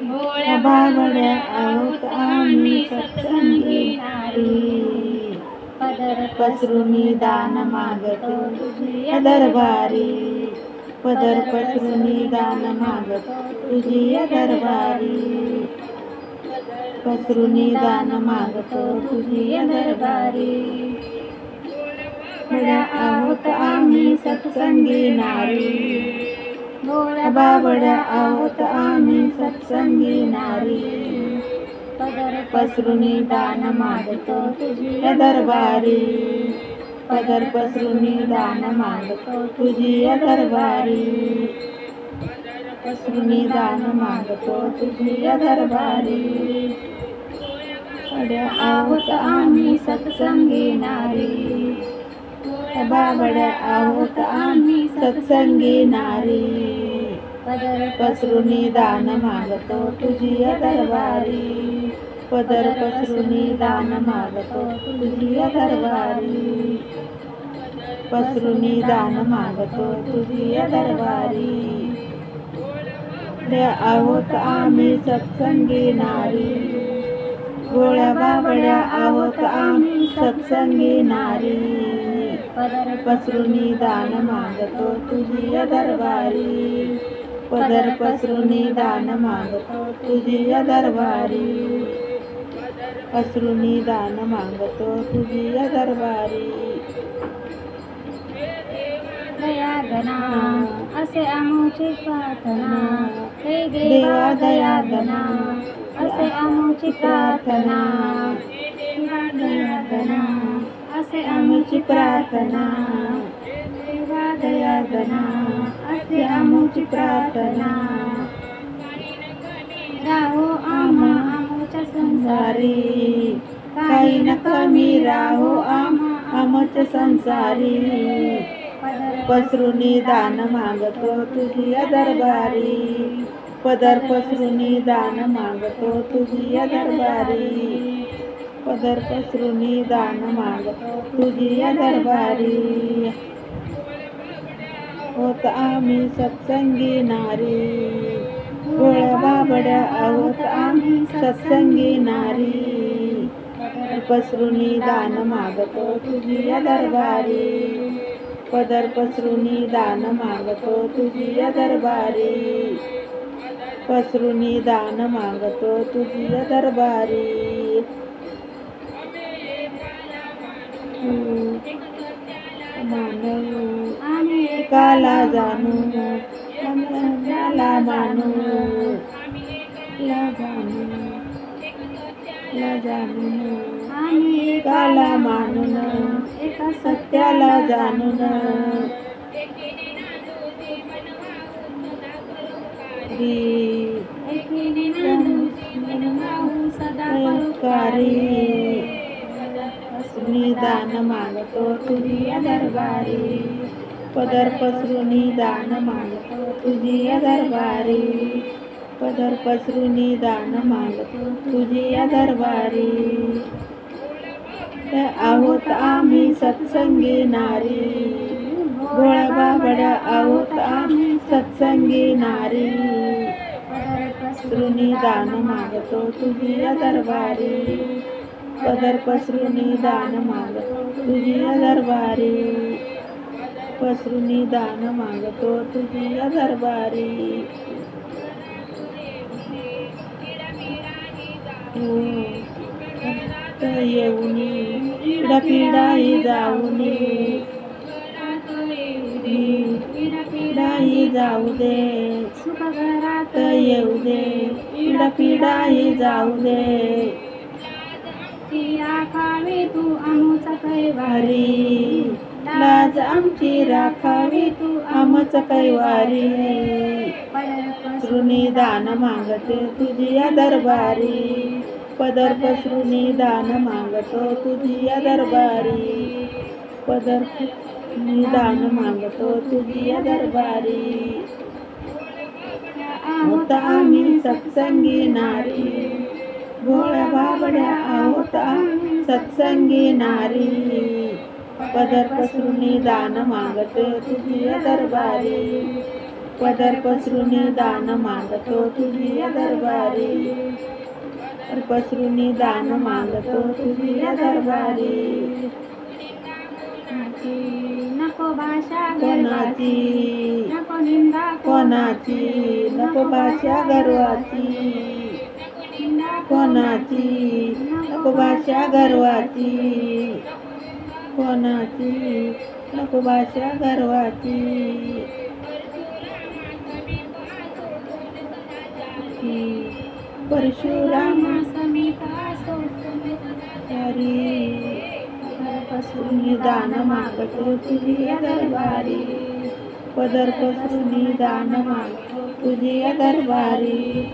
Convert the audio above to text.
भोळ्या बाबड्या आहोत आम्ही सत्संगी नारी, पदर पसरुनी दान मागतो तुझी दरबारी, पदर पसरुनी दान मागतो तुझी दरबारी, पसरुनी दान मागतो तुझी दरबारी. भोळ्या आहोत आम्ही सत्संगी नारी, भोळ्या बाबड्या आहोत आम्ही सत्संगी नारी, पदर पसरुनी दान मागतो तुझी दरबारी, पदर पसरुनी दान मागतो तुझी दरबारी, पसरुनी दान मागतो तुझी दरबारी. भोळ्या आहोत आम्ही सत्संगी नारी, बाबड्या आहोत आम्ही सत्संगी नारी, पदर पसरुनी दान मागतो तुझी दरबारी, पदर पसरुनी दान मागतो तुझी दरबारी, पसरुनी दान मागतो तुझी दरबारी. भोळ्या आहोत आम्ही सत्संगी नारी, भोळ्या बाबड्या आहोत आम्ही सत्संगी नारी, पदर पसरुनी दान मागतो तुझी दरबारी, पदर पसरुनी दान मागतो तुझी दरबारी, पसरुनी दान मागतो तुझी दरबारी. दया गणा असे आमची प्रार्थना, हे देवा दया गणा असे आमची प्रार्थना, दया गणा असे आमची प्रार्थना, देवा दया गणा असे आमची प्रार्थना. राहो आमच्या संसारी, काही न कमी राहो आमच्या संसारी, पसरुनी दान मागतो तुझी दरबारी, पदर पसरुनी दान मागतो तुझी दरबारी, पदर पसरुनी दान मागतो तुझी दरबारी. होत आम्ही सत्संगी नारी, भोळ्या बाबड्या आहोत आम्ही सत्संगी नारी, पसरुनी दान मागतो तुझी दरबारी, पदर पसरुनी दान मागतो तुझी दरबारी, पसरुनी दान मागतो तुझी दरबारी. मानू आम्ही एकाला जाणू, सत्याला मानू, जाणून आम्ही एकाला मानून, एका सत्याला जाणून, सदा परोपकारी, पसरुनी दान मागतो तुझी दरबारी, पदर पसरुनी दान मागतो तुझी दरबारी, पदर पसरुनी दान मागतो तुझी दरबारी. आहोत आम्ही सत्संगी नारी, भोळ्या बाबड्या आहोत आम्ही सत्संगी नारी, पसरुनी दान मागतो तुझी दरबारी, पदर पसरुनी दान मागतो तुझी दरबारी, पसरुनी दान मागतो तुझी दरबारी. येऊनी पीडाही जाऊनी, पीडाही जाऊ दे, सुख घरात येऊ दे, पीडाही जाऊ दे, राखावी तू आमचा कैवारी, लाज आमची राखावी तू आमचा कैवारी, पसरुनी दान मागते तुझी दरबारी, पदर पसरुनी दान मागतो तुझी दरबारी, पदर पसरुनी दान मागतो तुझी दरबारी. आहोत आम्ही सत्संगी नारी, भोळ्या बाबड्या आहोत आम्ही सत्संगी नारी, पदर पसरुनी दान मागते तुझी दरबारी, पदर पसरून दान मागतो तुझी दरबारी, पसरून दान मागतो तुझी दरबारी. नको भाषा कोणाची, नको निंदा कोणाची, नको भाषा गर्वाची, कोणाची, नको भाषा गर्वाची, कोणाची, नको भाषा गर्वाची. परशुराम समिता हरी, पसरून दान मागतो तुझी दरबारी, पदर पसरून दान मागतो तुझी दरबारी.